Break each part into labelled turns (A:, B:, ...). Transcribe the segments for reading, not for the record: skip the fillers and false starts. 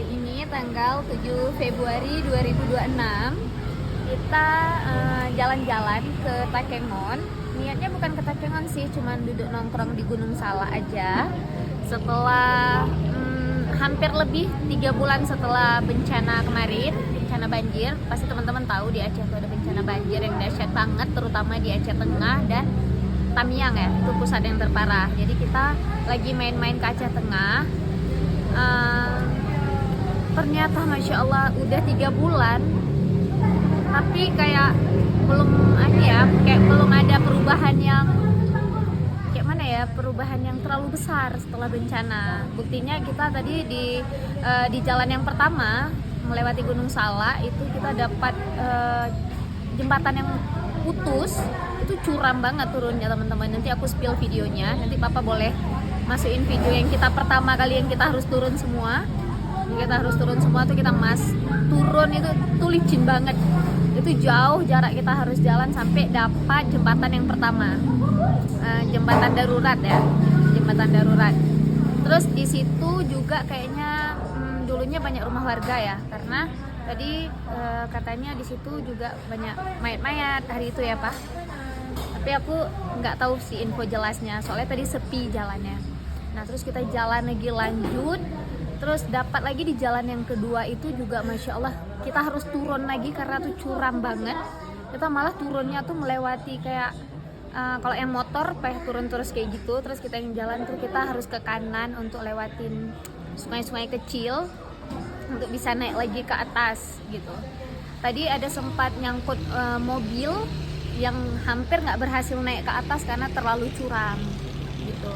A: Hari ini tanggal 7 Februari 2026 kita jalan-jalan ke Takengon. Niatnya bukan ke Takengon sih, cuman duduk nongkrong di Gunung Salak aja. Setelah hampir lebih 3 bulan setelah bencana kemarin, bencana banjir. Pasti teman-teman tahu di Aceh itu ada bencana banjir yang dahsyat banget, terutama di Aceh Tengah dan Tamiang ya, itu pusat yang terparah. Jadi kita lagi main-main ke Aceh Tengah. Ternyata Masya Allah udah 3 bulan tapi kayak belum belum ada perubahan yang kayak mana ya, perubahan yang terlalu besar setelah bencana. Buktinya kita tadi di jalan yang pertama melewati Gunung Salak itu kita dapat jembatan yang putus, itu curam banget turunnya teman-teman. Nanti aku spill videonya, nanti papa boleh masukin video yang kita pertama kali yang kita harus turun semua. Tuh kita turun itu licin banget, itu jauh jarak kita harus jalan sampai dapat jembatan yang pertama, jembatan darurat ya, jembatan darurat. Terus di situ juga kayaknya dulunya banyak rumah warga ya, karena tadi katanya di situ juga banyak mayat-mayat hari itu ya Pak. Tapi aku nggak tahu sih info jelasnya, soalnya tadi sepi jalannya. Nah terus kita jalan lagi lanjut. Terus dapat lagi di jalan yang kedua itu juga Masya Allah kita harus turun lagi karena tuh curam banget. Kita malah turunnya tuh melewati kayak kalau yang motor turun terus kayak gitu. Terus kita yang jalan tuh kita harus ke kanan untuk lewatin sungai-sungai kecil untuk bisa naik lagi ke atas gitu. Tadi ada sempat nyangkut mobil yang hampir nggak berhasil naik ke atas karena terlalu curam gitu.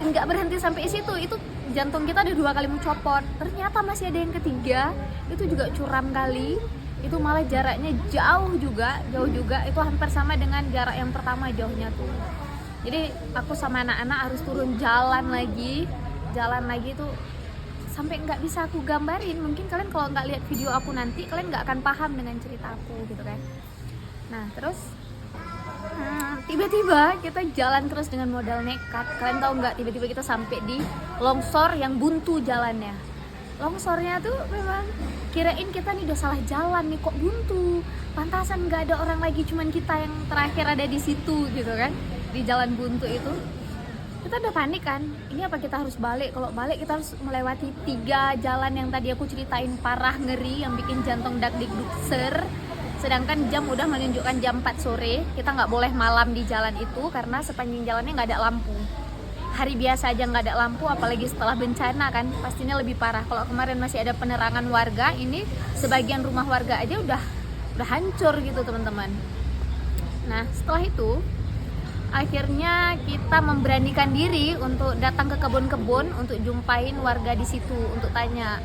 A: Nggak berhenti sampai situ, itu jantung kita ada 2 kali mencopot. Ternyata masih ada yang ketiga, itu juga curam kali. Itu malah jaraknya jauh juga, itu hampir sama dengan jarak yang pertama jauhnya tuh. Jadi aku sama anak-anak harus turun jalan lagi tuh sampai nggak bisa aku gambarin. Mungkin kalian kalau nggak lihat video aku nanti kalian nggak akan paham dengan cerita aku gitu kan. Nah terus tiba-tiba kita jalan terus dengan modal nekat. Kalian tahu nggak, tiba-tiba kita sampai di longsor yang buntu jalannya. Longsornya tuh memang kirain kita nih udah salah jalan nih, kok buntu. Pantasan nggak ada orang lagi, cuman kita yang terakhir ada di situ gitu kan, di jalan buntu itu. Kita udah panik kan, ini apa kita harus balik? Kalau balik kita harus melewati 3 jalan yang tadi aku ceritain parah, ngeri, yang bikin jantung dak-dik-duk ser. Sedangkan jam udah menunjukkan jam 4 sore. Kita nggak boleh malam di jalan itu karena sepanjang jalannya nggak ada lampu. Hari biasa aja nggak ada lampu, apalagi setelah bencana kan pastinya lebih parah. Kalau kemarin masih ada penerangan warga, ini sebagian rumah warga aja udah hancur gitu teman-teman. Nah setelah itu akhirnya kita memberanikan diri untuk datang ke kebun-kebun untuk jumpain warga di situ untuk tanya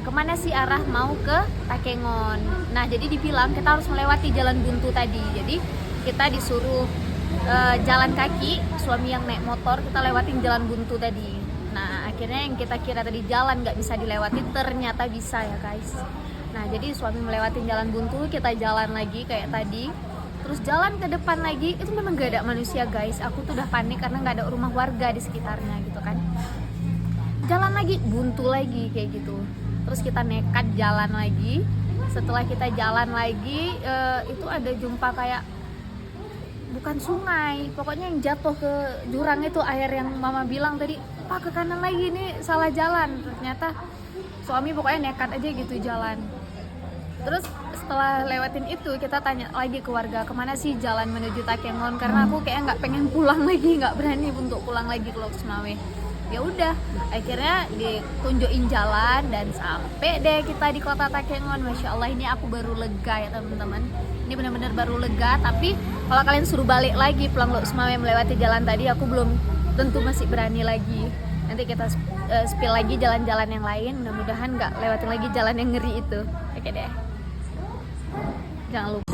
A: kemana sih arah mau ke Takengon. Nah jadi dibilang kita harus melewati jalan buntu tadi. Jadi kita disuruh jalan kaki, suami yang naik motor, kita lewatin jalan buntu tadi. Nah akhirnya yang kita kira tadi jalan nggak bisa dilewati ternyata bisa ya guys. Nah jadi suami melewatin jalan buntu, kita jalan lagi kayak tadi. Terus jalan ke depan lagi, itu memang gak ada manusia guys. Aku tuh udah panik karena gak ada rumah warga di sekitarnya gitu kan. Jalan lagi, buntu lagi kayak gitu. Terus kita nekat jalan lagi. Setelah kita jalan lagi itu ada jumpa kayak bukan sungai, pokoknya yang jatuh ke jurang itu air yang mama bilang tadi, Pak ke kanan lagi nih salah jalan. Ternyata suami pokoknya nekat aja gitu jalan. Terus setelah lewatin itu kita tanya lagi ke warga kemana sih jalan menuju Takengon, karena aku kayak nggak pengen pulang lagi, nggak berani untuk pulang lagi ke Lok Sumawe. Ya udah akhirnya ditunjukin jalan dan sampai deh kita di kota Takengon. Masya Allah ini aku baru lega ya teman-teman, ini benar-benar baru lega. Tapi kalau kalian suruh balik lagi pulang Lok Sumawe melewati jalan tadi, aku belum tentu masih berani lagi. Nanti kita spill lagi jalan-jalan yang lain, mudah-mudahan nggak lewatin lagi jalan yang ngeri itu. Oke deh, jangan lupa.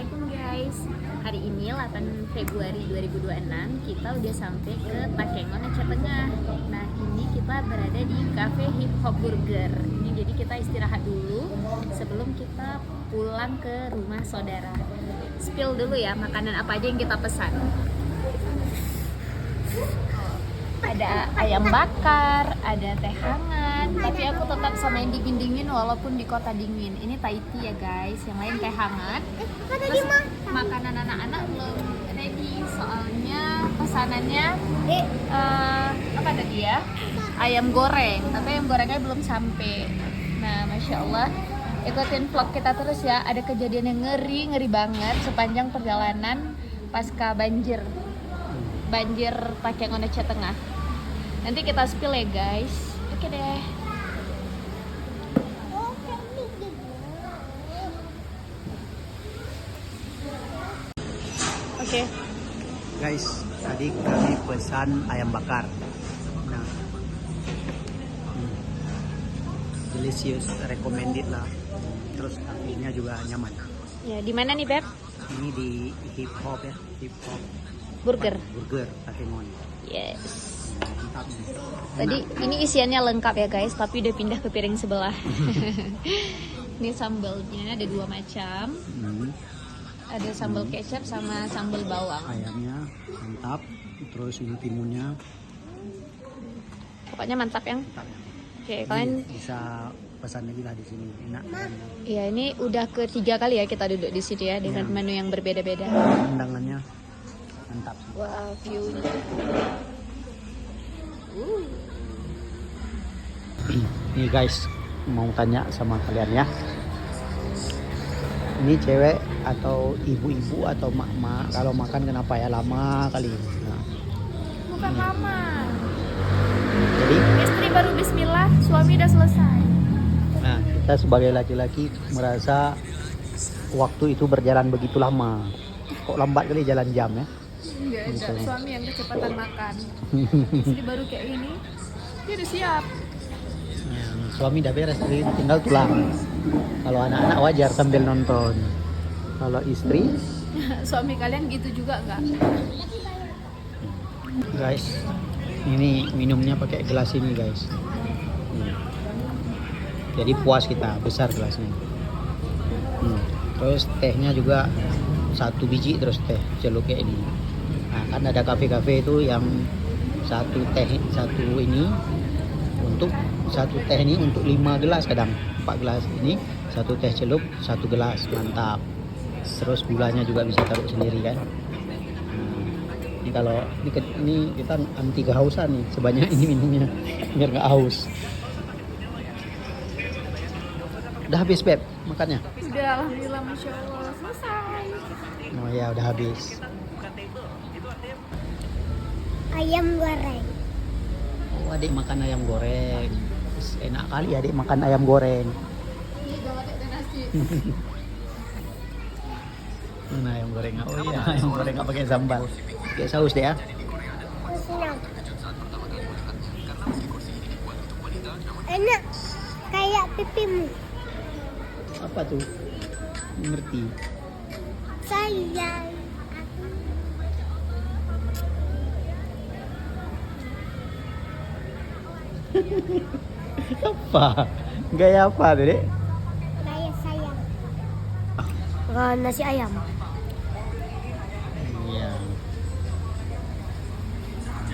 A: Assalamualaikum guys. Hari ini 8 Februari 2026 kita udah sampai ke Takengon Aceh Tengah. Nah ini kita berada di Cafe Hip Hop Burger. Ini jadi kita istirahat dulu sebelum kita pulang ke rumah saudara. Spill dulu ya makanan apa aja yang kita pesan. Ada ayam bakar, ada teh hangat, tapi aku tetap sama yang dingin-dingin walaupun di kota dingin. Ini Thai tea ya guys, yang lain teh hangat. Terus makanan anak-anak belum ready, soalnya pesanannya apa tadi ya? Ayam goreng, tapi ayam gorengnya belum sampai. Nah, Masya Allah, ikutin vlog kita terus ya. Ada kejadian yang ngeri banget sepanjang perjalanan pasca banjir Takengon Aceh Tengah. Nanti kita spill ya guys. Oke deh. Oke.
B: Guys, tadi kami pesan ayam bakar. Nah, delicious, recommended lah. Terus artinya juga nyaman.
A: Ya, di mana nih Beb?
B: Ini di Hip Hop ya, Hip Hop
A: Burger.
B: Burger Takengon.
A: Yes.
B: Mantap.
A: Tadi ini isiannya lengkap ya guys, tapi udah pindah ke piring sebelah. Ini sambalnya ada 2 macam. Ada sambal kecap sama sambal bawang.
B: Ayamnya mantap. Terus ini timunnya
A: Pokoknya mantap yang.
B: mantap.
A: Oke,
B: Jadi
A: kalian
B: bisa pesan lagi lah di sini. Enak.
A: iya ini udah ketiga kali ya kita duduk di sini ya dengan menu yang berbeda-beda.
B: Undangannya mantap.
A: Wow, view-nya.
B: Nih guys, mau tanya sama kalian ya. Ini cewek atau ibu-ibu atau mak-mak kalau makan kenapa ya lama kali? Nah,
A: Bukan lama.
B: jadi,
A: Istri baru bismillah, suami udah selesai.
B: nah kita sebagai laki-laki merasa waktu itu berjalan begitu lama. Kok lambat kali jalan jam ya?
A: Enggak ada,
B: Gitu.
A: suami yang kecepatan makan. Istri baru kayak gini, dia udah siap.
B: Nah, suami udah beres, tinggal tulang. Kalau anak-anak wajar sambil nonton. Kalau istri,
A: Suami kalian gitu juga nggak?
B: guys, ini minumnya pakai gelas ini guys. Jadi puas kita, besar gelasnya. Terus tehnya juga 1 biji terus teh celup kayak ini. Nah, kan ada kafe-kafe itu yang 1 teh 1 ini untuk 1 teh ini untuk 5 gelas kadang 4 gelas ini 1 teh celup 1 gelas mantap. Terus gulanya juga bisa taruh sendiri kan. Ini kalau ini kita anti kehausan nih, sebanyak ini minumnya biar nggak haus. Udah habis Beb makannya?
A: Udah, alhamdulillah, masya Allah, selesai.
B: Oh ya udah habis.
C: Ayam goreng.
B: Oh adik makan ayam goreng. Enak kali adik makan ayam goreng. Mana ayam goreng? Oh iya ayam goreng nggak pakai sambal, pakai saus deh ya.
C: Senang. Enak. Kayak pipimu.
B: Apa tuh? Ngerti?
C: Sayang.
B: Apa? Gaya apa tuh dek?
C: Kayak sayang. Nasi ayam.
B: Iya.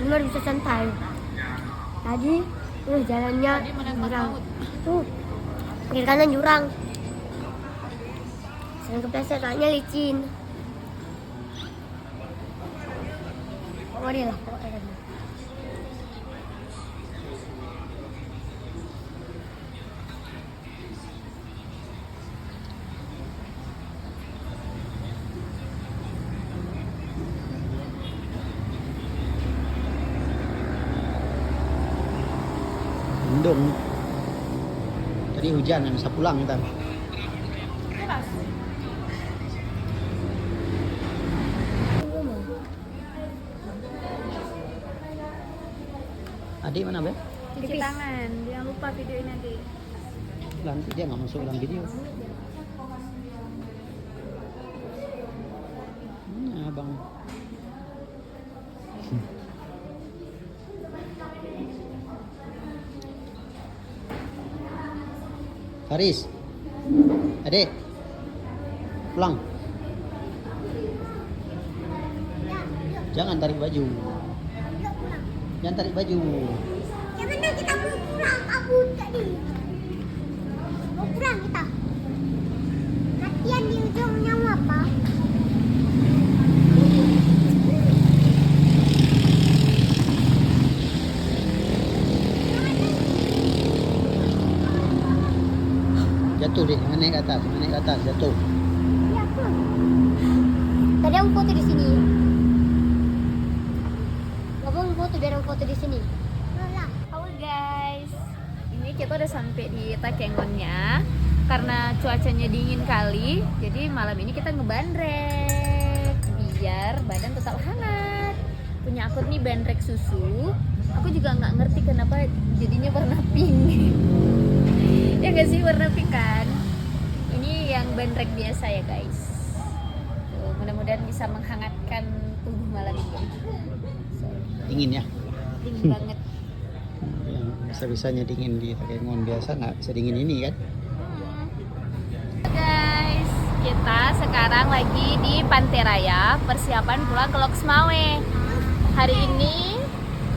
C: Benar bisa santai. Tadi jalannya jurang. Kiri kanan jurang. Sering kepleset, soalnya licin. Pokoknya lah, pokoknya.
B: Mendung. Tadi hujan nggak bisa pulang kita. Adik mana Beb?
A: Cuci tangan, jangan lupa videoin nanti.
B: Nanti dia nggak masuk dalam video. bang. Faris, adik, pulang. Jangan tarik baju. Jangan tarik baju.
C: Yang penting kita mau pulang, Abu tadi. Mau pulang kita. Latihan di ujungnya mau apa?
B: Jatuh deh, jangan naik ke atas, jangan naik ke atas, jatuh.
C: Iya, Bang. Tadi aku foto di sini. Abang foto biar aku foto di sini.
A: Halo guys, ini kita udah sampai di Takengonnya. Karena cuacanya dingin kali, jadi malam ini kita ngebandrek biar badan tetap hangat. Punya aku nih bandrek susu. Aku juga nggak ngerti kenapa jadinya warna pink. Ya nggak sih, warna pink kan? Ini yang bandrek biasa ya guys. Tuh, mudah-mudahan bisa menghangatkan tubuh malam ini. So,
B: Dingin ya.
A: dingin banget.
B: Yang bisa-bisanya dingin di Takengon, biasa nggak sedingin ini kan?
A: Guys, kita sekarang lagi di Pantai Raya, persiapan pulang ke Loksmawe. Hari ini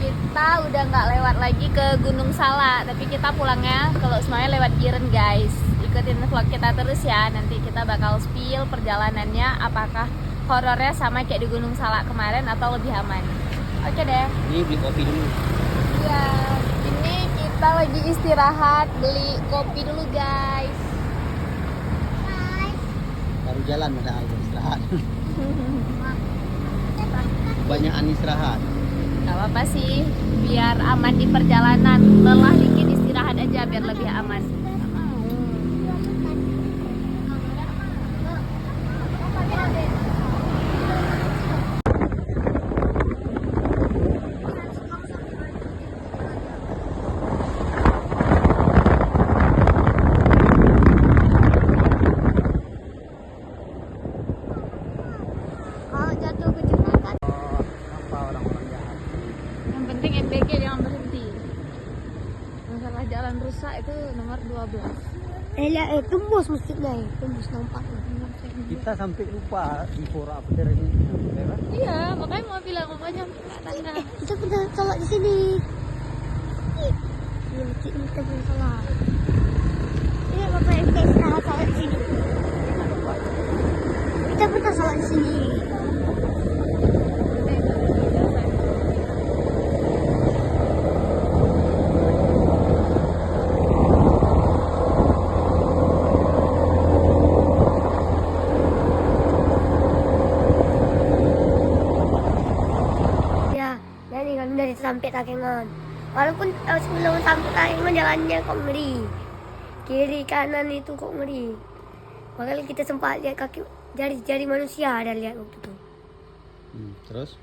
A: kita udah nggak lewat lagi ke Gunung Salak, tapi kita pulangnya ke Loksmawe lewat Giren guys. Ikutin vlog kita terus ya, nanti kita bakal spill perjalanannya, apakah horornya sama kayak di Gunung Salak kemarin atau lebih aman. Oke deh.
B: Ini beli kopi dulu.
A: Iya, ini kita lagi istirahat, beli kopi dulu guys.
B: Baru jalan ada air istirahat. Kebanyakan istirahat.
A: Gak apa-apa sih, biar aman di perjalanan. Lelah dikit istirahat aja biar lebih aman.
C: Kalau jatuh ke jembatan.
B: Kenapa orang-orang jahat?
A: Yang penting MBG jangan berhenti. Masalah jalan rusak itu nomor 12.
C: Tembus masjidnya ya. Tembus nampak.
B: Kita sampai lupa di Pura Apter ini.
A: Iya, makanya mau bilang makanya tanda.
C: Kita pernah sholat di sini. Iya, masjid ini kita pernah sholat. Iya, Bapak kita istirahat sholat di sini. Kita pernah sholat di sini. Ya, jadi kami dari sampai Takengon. Walaupun sebelum sampai Takengon jalannya kok ngeri. Kiri kanan itu kok ngeri. Makanya kita sempat lihat kaki jari-jari manusia ada lihat waktu itu.
B: Terus?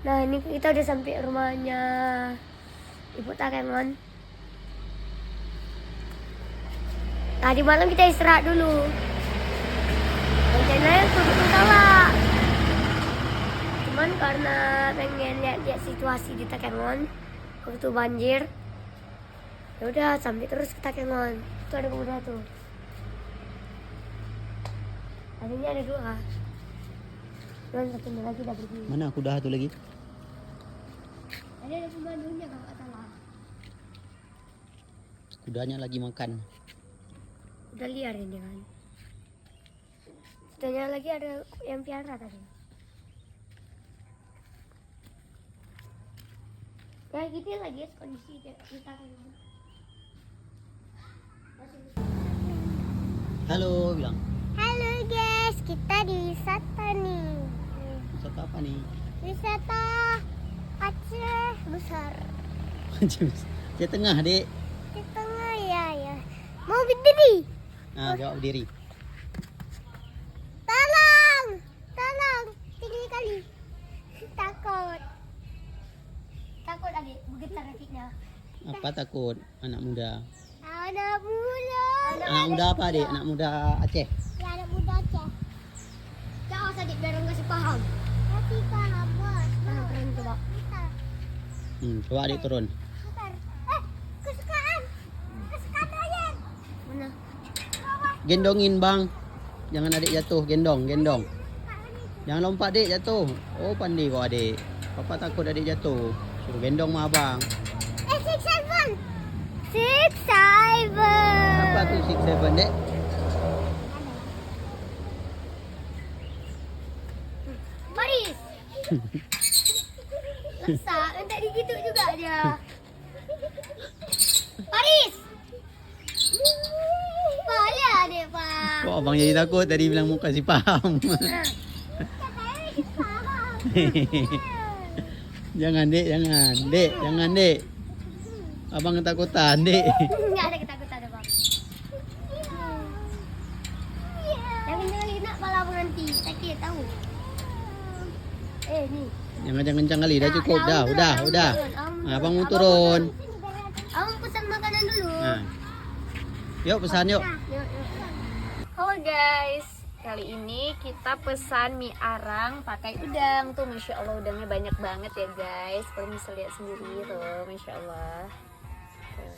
C: Nah ini kita udah sampai rumahnya Ibu Takengon. Tadi malam kita istirahat dulu. Rencananya ke Gunung Salak. Cuman karena pengen lihat situasi di Takengon, waktu banjir, ya udah sampai terus ke Takengon. Itu ada kuda tuh. Tadinya ada 2. Dan satunya lagi udah pergi.
B: Mana kuda satu lagi?
C: Tadi ada pemandunya kalau nggak salah.
B: Kudanya lagi makan.
C: Udah liar ini kan. Satunya lagi ada yang piara tadi. Ya gitu lagi kondisi kita kan.
B: Halo, bilang.
C: Halo guys, kita di wisata nih.
B: Wisata apa nih?
C: Wisata Aceh besar.
B: Di tengah, Dek.
C: Di tengah ya. Mau berdiri?
B: Nah, jawab diri.
C: Tolong, tinggi kali. Takut adik, bergetar kakinya.
B: Apa takut? Anak muda.
C: Anak muda.
B: Anak muda apa, Dek? Anak muda Aceh.
C: Ya, anak muda Aceh. Jangan adik biar nggak paham. Tapi kalau bos. Turun coba.
B: Coba adik turun.
C: Kesukaan. Kesukaan Ryan. Mana?
B: Gendongin bang. Jangan adik jatuh. Gendong. Jangan lompat adik jatuh. Oh pandai kau adik. Papa takut adik jatuh. Suruh gendong sama abang.
C: 6, 7.
B: Apa tuh 6, 7 dek?
C: Paris. Lesak, minta digitu juga dia. Paris. Pala deh, Pak.
B: Kok abang jadi takut tadi bilang muka si paham. Jangan dek, jangan dek. Abang ketakutan dek.
C: Enggak ada ketakutan, Bang. Yang ini nak pala berhenti, sakit tahu. Nih.
B: Jangan kencang kali, dah cukup dah, udah. Abang mau turun.
C: Abang pesan makanan dulu.
B: Nah. Yuk pesan yuk.
C: Yuk.
A: Halo guys, kali ini kita pesan mie arang pakai udang tuh, masya Allah udangnya banyak banget ya guys. Kalian bisa lihat sendiri tuh, masya Allah. Tuh.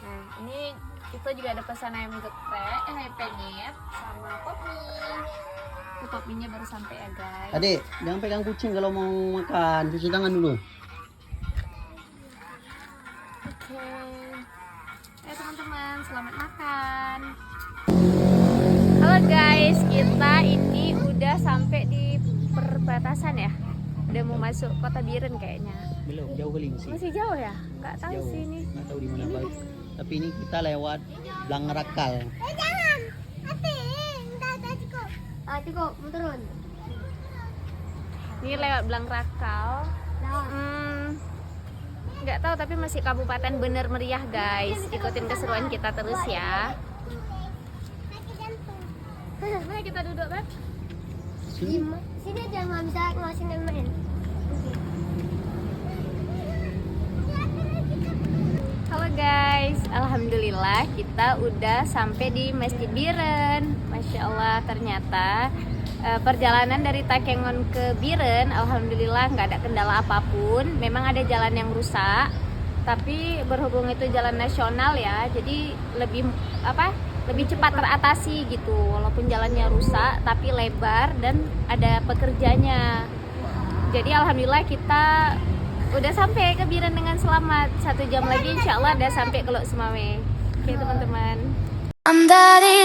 A: Nah ini kita juga ada pesan ayam geprek, ayam penyet sama pop mie. Tuh pop mie-nya baru sampai ya guys.
B: Adik, jangan pegang kucing kalau mau makan. Cuci tangan dulu.
A: Oke. Teman-teman, selamat makan. Halo guys, kita ini udah sampai di perbatasan ya. Udah mau masuk kota Biren kayaknya.
B: Belum, jauh kali masih.
A: Masih jauh ya? Nggak tahu
B: Jauh.
A: sih ini.
B: Nggak tahu di mana balik. Tapi ini kita lewat Blangrakal.
C: Jangan. Hati. Udah cukup. Cukup, mau turun.
A: Ini lewat Blangrakal. Nggak tahu tapi masih kabupaten Bener Meriah guys. Ikutin keseruan kita terus ya. Mana kita duduk Beb?
C: Sini aja nggak bisa ngasih main.
A: Halo guys, alhamdulillah kita udah sampai di Masjid Biren. Masya Allah, ternyata perjalanan dari Takengon ke Biren, alhamdulillah nggak ada kendala apapun. Memang ada jalan yang rusak, tapi berhubung itu jalan nasional ya, jadi lebih cepat teratasi gitu. Walaupun jalannya rusak, tapi lebar dan ada pekerjanya. Jadi alhamdulillah kita udah sampai ke Biren dengan selamat. 1 jam lagi insya Allah udah sampai ke Lok Sumawe. Oke teman-teman.
D: Dam dari